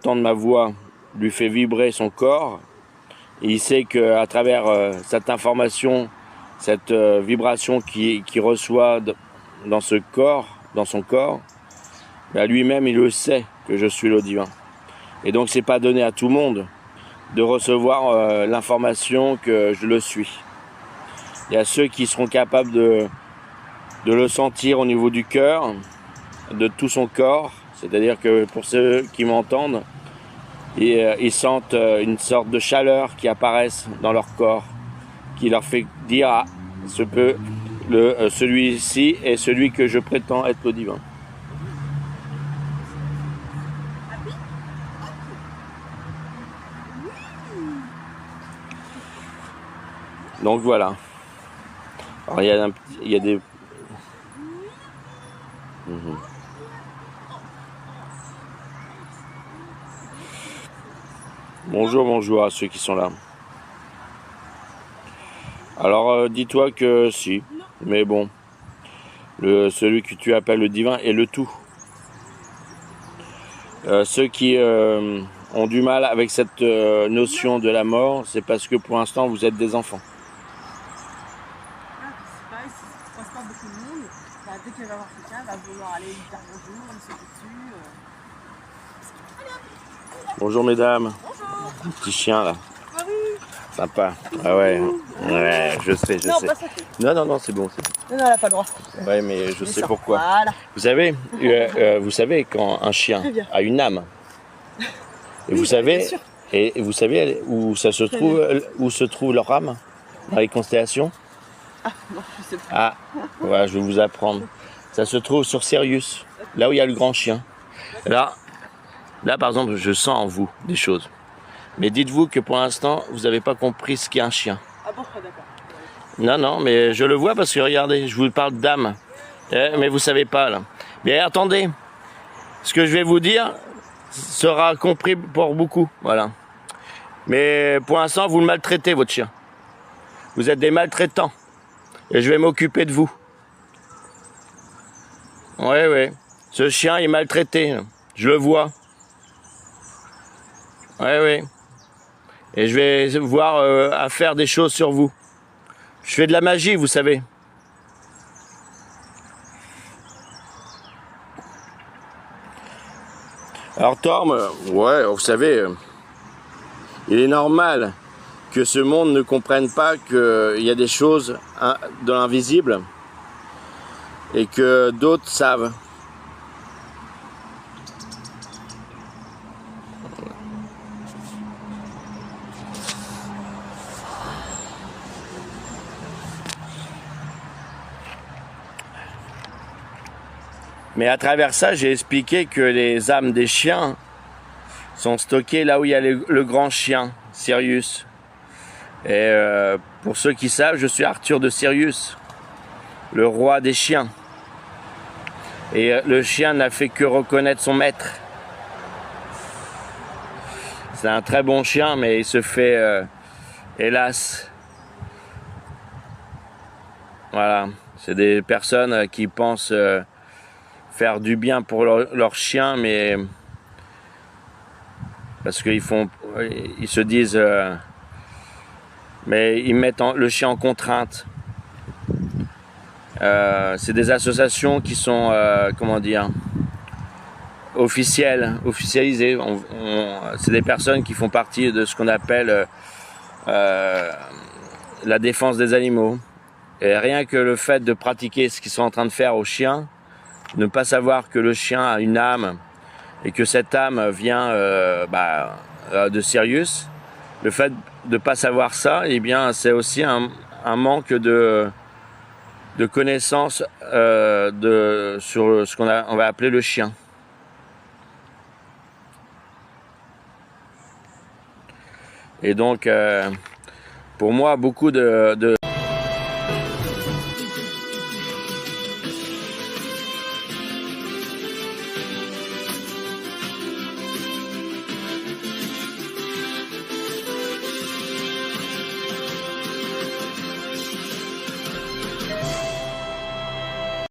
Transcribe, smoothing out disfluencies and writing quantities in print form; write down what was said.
entendre ma voix lui fait vibrer son corps. Et il sait qu'à travers cette information, cette vibration qu'il reçoit dans ce corps, dans son corps, ben lui-même il le sait que je suis le divin. Et donc c'est pas donné à tout le monde de recevoir l'information que je le suis. Il y a ceux qui seront capables de le sentir au niveau du cœur, de tout son corps, c'est-à-dire que pour ceux qui m'entendent, ils sentent une sorte de chaleur qui apparaisse dans leur corps, qui leur fait dire ah, celui-ci est celui que je prétends être le divin. Donc voilà. Alors il y a des... Bonjour à ceux qui sont là. Alors dis-toi que si, mais bon, celui que tu appelles le divin est le tout. Ceux qui ont du mal avec cette notion de la mort, c'est parce que pour l'instant vous êtes des enfants. C'est pareil, si ça se passe pas beaucoup de monde, bah, dès qu'elle va voir quelqu'un, elle va vouloir aller lui dire bonjour, lui sauter dessus. Bonjour mesdames. Bonjour. Petit chien là. Ah oui. Sympa. Ah ouais. Ouais, je sais. Non, pas ça. Non, c'est bon. Non, elle n'a pas le droit. Ouais, mais je sais pourquoi. Voilà. Vous savez quand un chien a une âme. Et vous savez où ça se trouve, où se trouve leur âme dans les constellations. Ah non, je sais pas. Ah, voilà, je vais vous apprendre. Ça se trouve sur Sirius, là où il y a le grand chien. Là, par exemple, je sens en vous des choses. Mais dites-vous que pour l'instant, vous n'avez pas compris ce qu'est un chien. Ah bon, d'accord. Non, mais je le vois parce que regardez, je vous parle d'âme. Mais vous savez pas là. Mais attendez, ce que je vais vous dire sera compris pour beaucoup, voilà. Mais pour l'instant, vous le maltraitez, votre chien. Vous êtes des maltraitants. Et je vais m'occuper de vous. Oui. Ce chien est maltraité. Je le vois. Oui. Et je vais voir à faire des choses sur vous. Je fais de la magie, vous savez. Alors Torm, ouais, vous savez, il est normal que ce monde ne comprenne pas qu'il y a des choses dans l'invisible et que d'autres savent. Mais à travers ça, j'ai expliqué que les âmes des chiens sont stockées là où il y a le grand chien, Sirius. Et pour ceux qui savent, je suis Arthur de Sirius, le roi des chiens. Et le chien n'a fait que reconnaître son maître. C'est un très bon chien, mais il se fait, hélas, voilà, c'est des personnes qui pensent faire du bien pour leur chien, mais parce qu'ils se disent, mais ils mettent le chien en contrainte. C'est des associations qui sont, officialisées. C'est des personnes qui font partie de ce qu'on appelle la défense des animaux. Et rien que le fait de pratiquer ce qu'ils sont en train de faire aux chiens, ne pas savoir que le chien a une âme et que cette âme vient de Sirius, le fait de ne pas savoir ça, eh bien, c'est aussi un manque de connaissances sur ce on va appeler le chien. Et donc, pour moi, beaucoup de